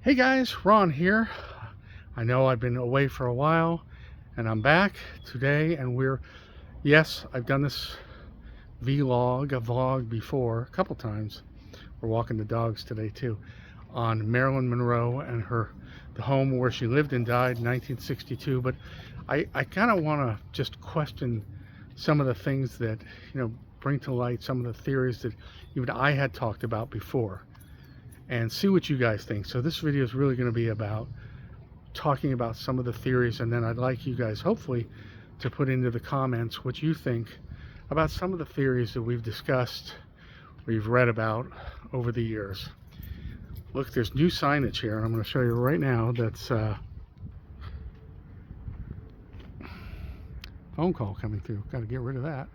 Hey guys, Ron here. I know I've been away for a while and I'm back today, and yes, I've done this a vlog before a couple times. We're walking the dogs today too, on Marilyn Monroe and the home where she lived and died in 1962. But I kind of want to just question some of the things that, bring to light some of the theories that even I had talked about before, and see what you guys think. So this video is really going to be about talking about some of the theories, and then I'd like you guys hopefully to put into the comments what you think about some of the theories that we've discussed, we've read about over the years. Look, there's new signage here, and I'm going to show you right now. That's phone call coming through. Got to get rid of that.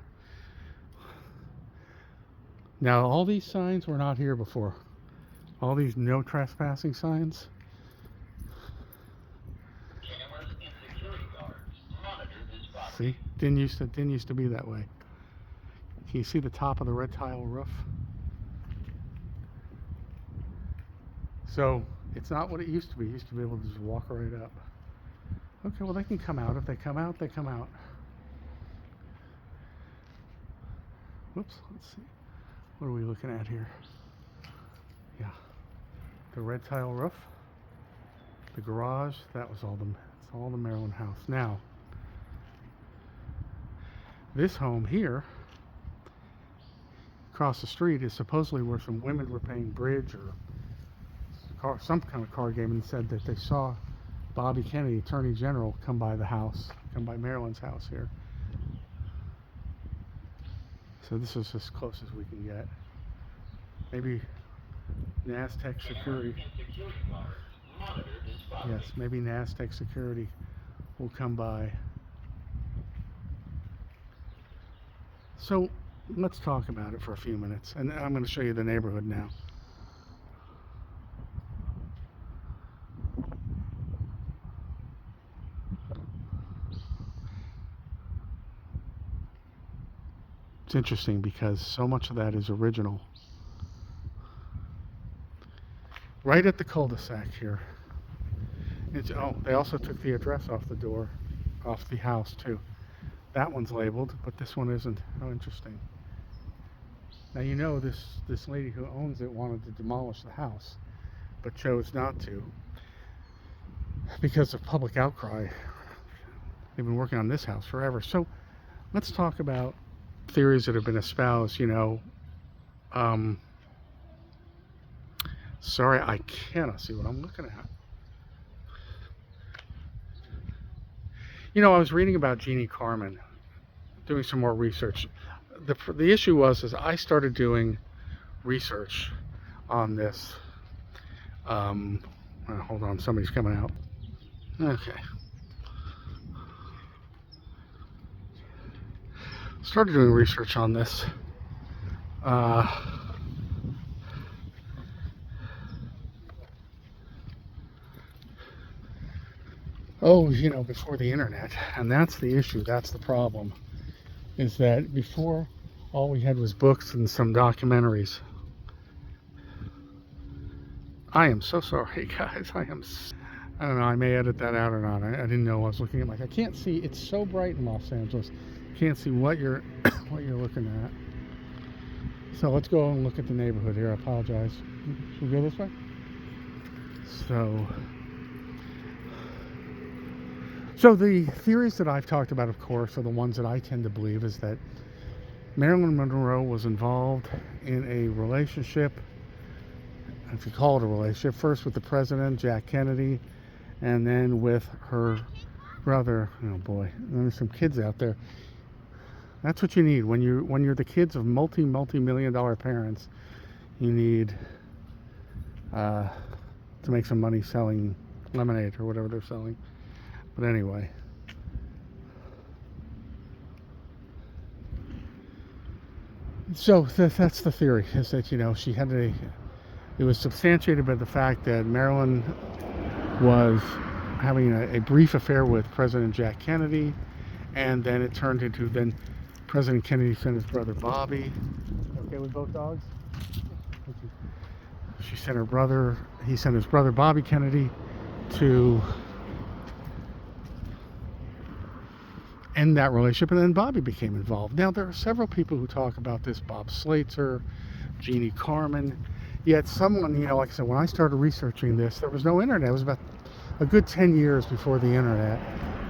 Now, all these signs were not here before. All these no trespassing signs. See, didn't used to be that way. Can you see the top of the red tile roof? So it's not what it used to be. You used to be able to just walk right up. Okay, well, they can come out. If they come out, they come out. Whoops, let's see. What are we looking at here? Yeah, the red tile roof, the garage. That's all the Marilyn house. Now, this home here, across the street, is supposedly where some women were playing bridge or some kind of card game, and said that they saw Bobby Kennedy, Attorney General, come by Marilyn's house here. So this is as close as we can get. Maybe NASTEC security. Yes, maybe NASTEC security will come by. So let's talk about it for a few minutes, and I'm going to show you the neighborhood now. It's interesting because so much of that is original. Right at the cul-de-sac here. They also took the address off the door, off the house too. That one's labeled, but this one isn't. How interesting. Now, this lady who owns it wanted to demolish the house, but chose not to because of public outcry. They've been working on this house forever. So let's talk about theories that have been espoused. Sorry, I cannot see what I'm looking at. I was reading about Jeannie Carman, doing some more research. The issue is I started doing research on this. Hold on, somebody's coming out. Okay. Started doing research on this. Before the internet. And that's the issue, that's the problem. Is that before, all we had was books and some documentaries. I am so sorry, guys. I don't know, I may edit that out or not. I didn't know I was looking at I can't see, it's so bright in Los Angeles. Can't see what you're looking at. So let's go and look at the neighborhood here. I apologize. Should we go this way? So the theories that I've talked about, of course, are the ones that I tend to believe, is that Marilyn Monroe was involved in a relationship, if you call it a relationship, first with the president, Jack Kennedy, and then with her brother. Oh boy, there's some kids out there. That's what you need when you're the kids of multi-million-dollar parents. You need to make some money selling lemonade or whatever they're selling. But anyway, so that's the theory, is that she had it was substantiated by the fact that Marilyn was having a brief affair with President Jack Kennedy, and then it turned into President Kennedy sent his brother Bobby. Okay with both dogs? She sent her brother he sent his brother Bobby Kennedy to end that relationship, and then Bobby became involved. Now, there are several people who talk about this: Bob Slater, Jeannie Carman. Yet someone, like I said, when I started researching this, there was no internet. It was about a good 10 years before the internet,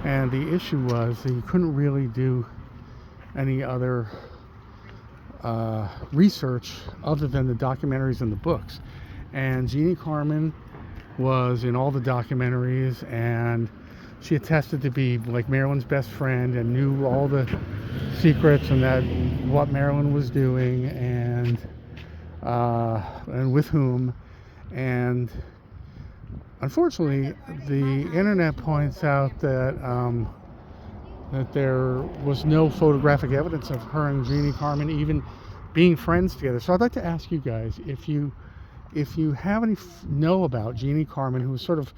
and the issue was that you couldn't really do any other research other than the documentaries and the books. And Jeannie Carmen was in all the documentaries, and she attested to be like Marilyn's best friend and knew all the secrets and that what Marilyn was doing and with whom. And unfortunately, the internet points out that that there was no photographic evidence of her and Jeannie Carmen even being friends together. So I'd like to ask you guys, if you have any know about Jeannie Carmen, who was sort of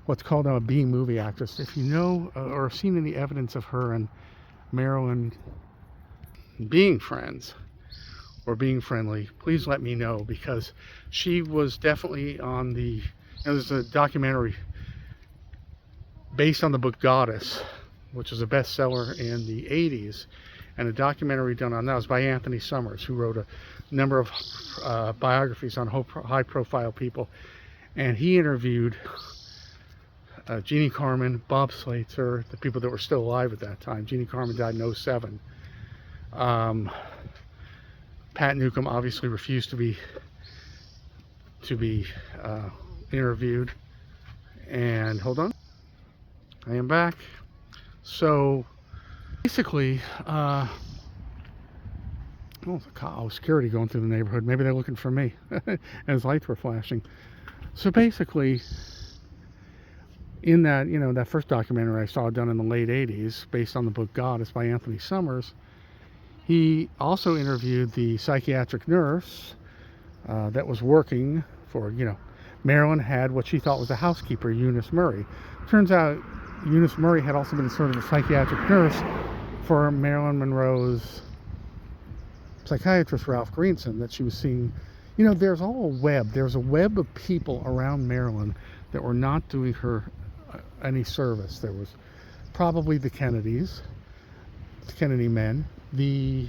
what's called a B-movie actress, if you know or seen any evidence of her and Marilyn being friends or being friendly, please let me know, because she was definitely on the, there's a documentary based on the book Goddess, which was a bestseller in the 80s, and a documentary done on that was by Anthony Summers, who wrote a number of biographies on high-profile people, and he interviewed Jeannie Carmen, Bob Slater, the people that were still alive at that time. Jeannie Carmen died in 07. Pat Nukem obviously refused to be interviewed. And hold on, I am back. So basically, security going through the neighborhood. Maybe they're looking for me, as lights were flashing. So basically, in that, that first documentary I saw done in the late 80s, based on the book Goddess by Anthony Summers, he also interviewed the psychiatric nurse that was working for, Marilyn had what she thought was a housekeeper, Eunice Murray. Turns out Eunice Murray had also been sort of a psychiatric nurse for Marilyn Monroe's psychiatrist, Ralph Greenson, that she was seeing. There's all a web. There's a web of people around Marilyn that were not doing her any service. There was probably the Kennedys, the Kennedy men, the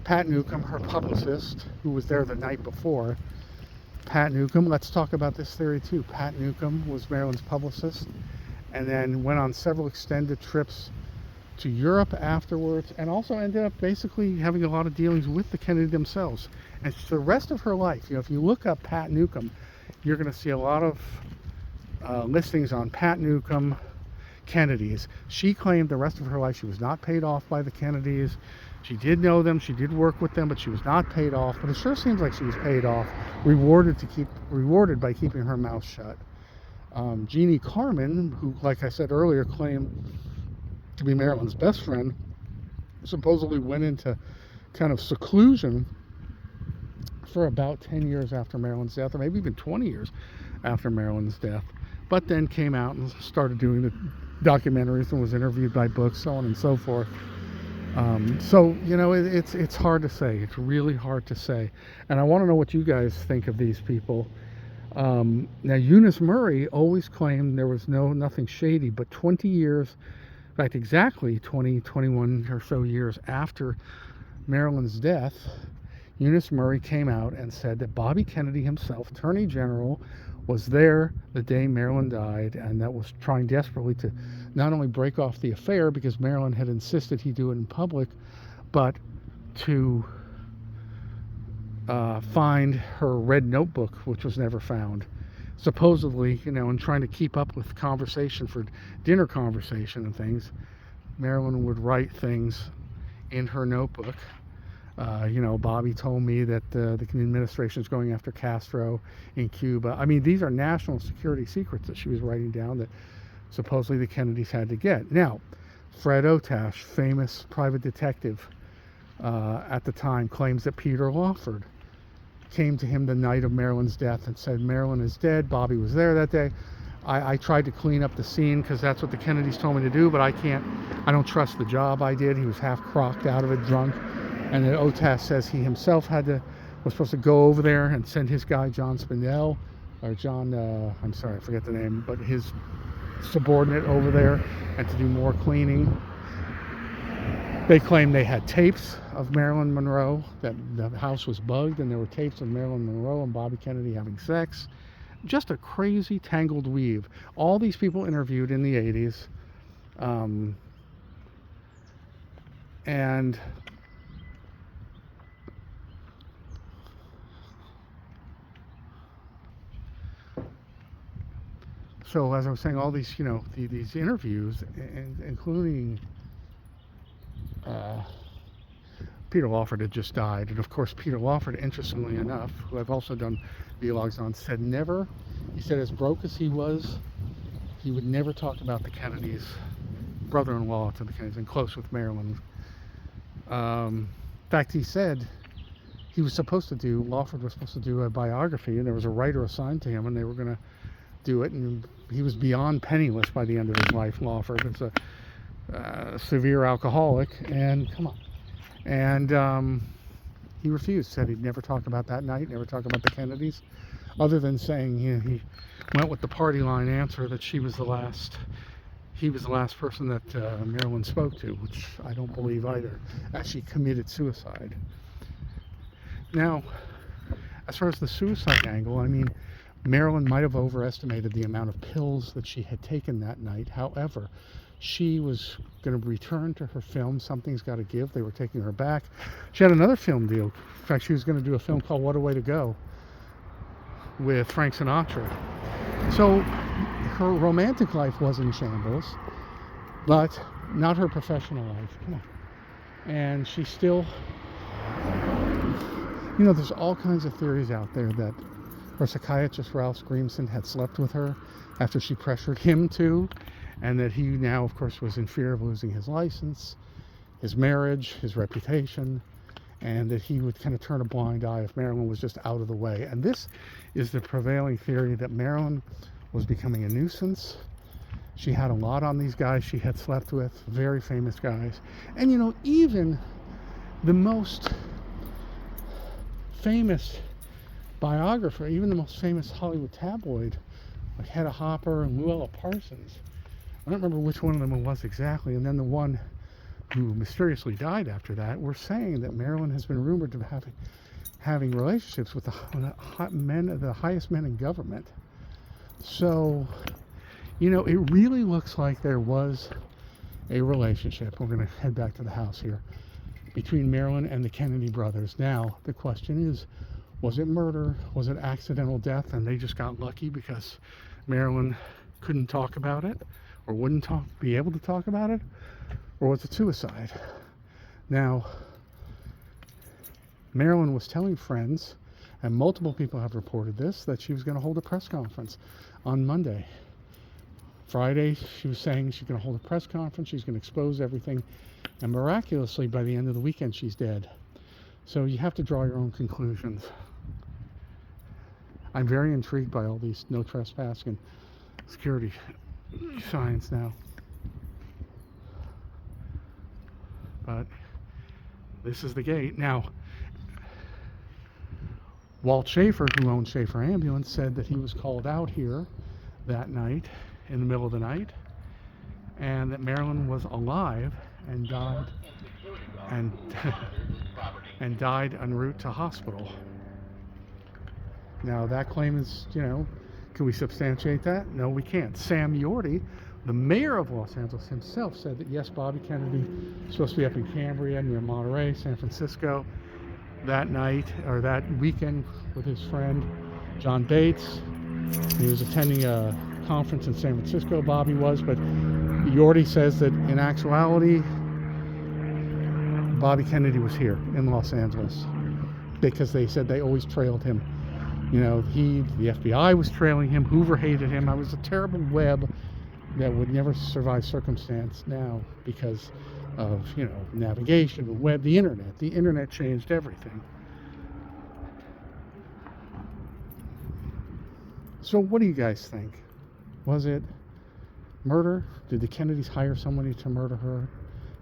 Pat Nukem, her publicist, who was there the night before. Pat Nukem, let's talk about this theory too. Pat Nukem was Marilyn's publicist, and then went on several extended trips to Europe afterwards, and also ended up basically having a lot of dealings with the Kennedy themselves. And for the rest of her life, if you look up Pat Nukem, you're going to see a lot of listings on Pat Nukem Kennedys. She claimed the rest of her life she was not paid off by the Kennedys. She did know them, she did work with them, but she was not paid off. But it sure seems like she was paid off, rewarded by keeping her mouth shut. Jeannie Carmen, who, like I said earlier, claimed to be Marilyn's best friend, supposedly went into kind of seclusion for about 10 years after Marilyn's death, or maybe even 20 years after Marilyn's death, but then came out and started doing the documentaries and was interviewed by books, so on and so forth. So it's hard to say. It's really hard to say, and I want to know what you guys think of these people. Now, Eunice Murray always claimed there was nothing shady, but 20 years, in fact exactly 21 or so years after Marilyn's death, Eunice Murray came out and said that Bobby Kennedy himself, Attorney General, was there the day Marilyn died, and that was trying desperately to not only break off the affair, because Marilyn had insisted he do it in public, but to find her red notebook, which was never found. Supposedly, and trying to keep up with conversation for dinner conversation and things, Marilyn would write things in her notebook. Bobby told me that the administration is going after Castro in Cuba. I mean, these are national security secrets that she was writing down that supposedly the Kennedys had to get. Now, Fred Otash, famous private detective at the time, claims that Peter Lford came to him the night of Marilyn's death and said, Marilyn is dead, Bobby was there that day. I tried to clean up the scene because that's what the Kennedys told me to do, but I don't trust the job I did. He was half crocked out of it, drunk. And then Otash says he himself had to was supposed to go over there and send his guy John Spindell, or John, I'm sorry, I forget the name, but his subordinate over there, and to do more cleaning. They claimed they had tapes of Marilyn Monroe, that the house was bugged, and there were tapes of Marilyn Monroe and Bobby Kennedy having sex. Just a crazy tangled weave. All these people interviewed in the 80s. And so, as I was saying, all these, these interviews, including Peter Lford had just died, and of course Peter Lford, interestingly enough, who I've also done vlogs on, said never, he said as broke as he was, he would never talk about the Kennedys, brother-in-law to the Kennedys, and close with Marilyn. In fact, he said he was supposed to do, Lford was supposed to do a biography, and there was a writer assigned to him, and they were going to do it, and he was beyond penniless by the end of his life. Lford was a severe alcoholic, and he refused, said he'd never talk about that night, never talk about the Kennedys, other than saying he went with the party line answer that he was the last person that Marilyn spoke to, which I don't believe either. Actually committed suicide. Now, as far as the suicide angle, I mean, Marilyn might have overestimated the amount of pills that she had taken that night. However, she was going to return to her film, Something's Gotta Give. They were taking her back. She had another film deal. In fact, she was going to do a film called What a Way to Go with Frank Sinatra. So her romantic life was in shambles, but not her professional life. Come on. And she still, there's all kinds of theories out there that her psychiatrist, Ralph Greemson, had slept with her after she pressured him to, and that he now, of course, was in fear of losing his license, his marriage, his reputation, and that he would kind of turn a blind eye if Marilyn was just out of the way. And this is the prevailing theory, that Marilyn was becoming a nuisance. She had a lot on these guys she had slept with, very famous guys. And even the most famous biographer, even the most famous Hollywood tabloid, like Hedda Hopper and Luella Parsons, I don't remember which one of them it was exactly, and then the one who mysteriously died after that, were saying that Marilyn has been rumored to having relationships with the highest men in government. So, it really looks like there was a relationship. We're going to head back to the house here, between Marilyn and the Kennedy brothers. Now, the question is, was it murder? Was it accidental death, and they just got lucky because Marilyn couldn't talk about it, or wouldn't be able to talk about it? Or was it suicide? Now, Marilyn was telling friends, and multiple people have reported this, that she was going to hold a press conference on Monday. Friday, she was saying she's going to hold a press conference, she's going to expose everything, and miraculously, by the end of the weekend, she's dead. So you have to draw your own conclusions. I'm very intrigued by all these no trespassing and security signs now. But this is the gate. Now, Walt Schaefer, who owned Schaefer Ambulance, said that he was called out here that night, in the middle of the night, and that Marilyn was alive and died, and died en route to hospital. Now, that claim is, can we substantiate that? No, we can't. Sam Yorty, the mayor of Los Angeles himself, said that yes, Bobby Kennedy was supposed to be up in Cambria near Monterey, San Francisco, that night, or that weekend, with his friend John Bates. He was attending a conference in San Francisco, Bobby was, but Yorty says that in actuality, Bobby Kennedy was here in Los Angeles, because they said they always trailed him. The FBI was trailing him, Hoover hated him. I was a terrible web that would never survive circumstance now because of, navigation, the web, the internet. The internet changed everything. So what do you guys think? Was it murder? Did the Kennedys hire somebody to murder her?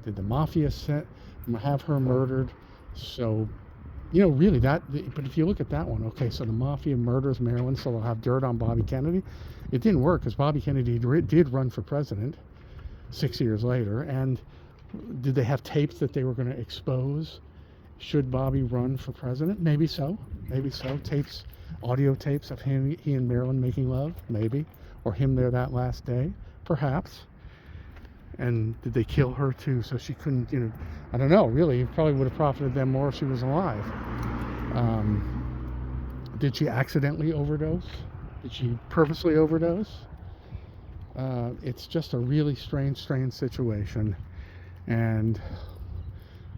Did the mafia have her murdered so You know, really, but if you look at that one, okay, so the mafia murders Marilyn, so they'll have dirt on Bobby Kennedy. It didn't work because Bobby Kennedy did run for president 6 years later. And did they have tapes that they were going to expose? Should Bobby run for president? Maybe so. Maybe so. Tapes, audio tapes of he and Marilyn making love, maybe. Or him there that last day, perhaps. And did they kill her too so she couldn't, you know, I don't know, really. It probably would have profited them more if she was alive. Did she accidentally overdose? Did she purposely overdose? It's just a really strange situation. And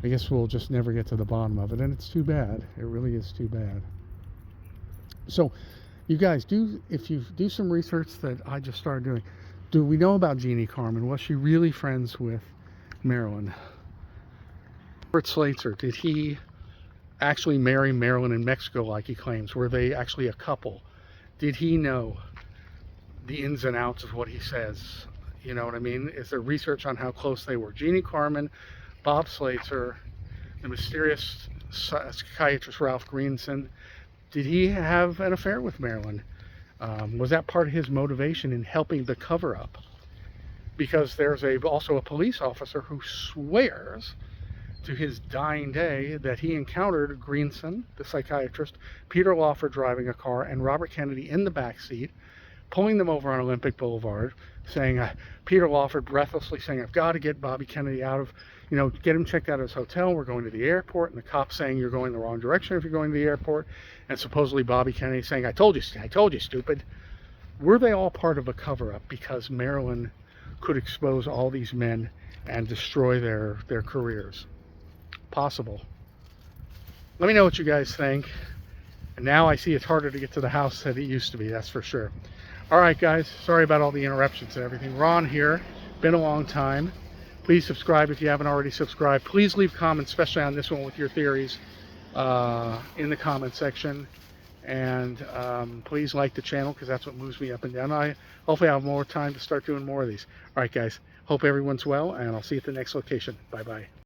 I guess we'll just never get to the bottom of it. And it's too bad. It really is too bad. So, you guys, if you do some research that I just started doing, do we know about Jeannie Carman? Was she really friends with Marilyn? Walt Schaefer, did he actually marry Marilyn in Mexico like he claims? Were they actually a couple? Did he know the ins and outs of what he says? You know what I mean? Is there research on how close they were? Jeannie Carman, Bob Schaefer, the mysterious psychiatrist Ralph Greenson, did he have an affair with Marilyn? Was that part of his motivation in helping the cover-up? Because there's also a police officer who swears to his dying day that he encountered Greenson, the psychiatrist, Peter Lford driving a car, and Robert Kennedy in the back seat, pulling them over on Olympic Boulevard, saying, Peter Lford breathlessly saying, I've got to get Bobby Kennedy out of, you know, get him checked out of his hotel. We're going to the airport. And the cop saying, you're going the wrong direction if you're going to the airport. And supposedly Bobby Kennedy saying, I told you, stupid. Were they all part of a cover-up because Marilyn could expose all these men and destroy their careers? Possible. Let me know what you guys think. And now I see it's harder to get to the house than it used to be, that's for sure. All right, guys, sorry about all the interruptions and everything. Ron here, been a long time. Please subscribe if you haven't already subscribed. Please leave comments, especially on this one with your theories, in the comment section. And please like the channel because that's what moves me up and down. Hopefully I'll have more time to start doing more of these. All right, guys, hope everyone's well, and I'll see you at the next location. Bye-bye.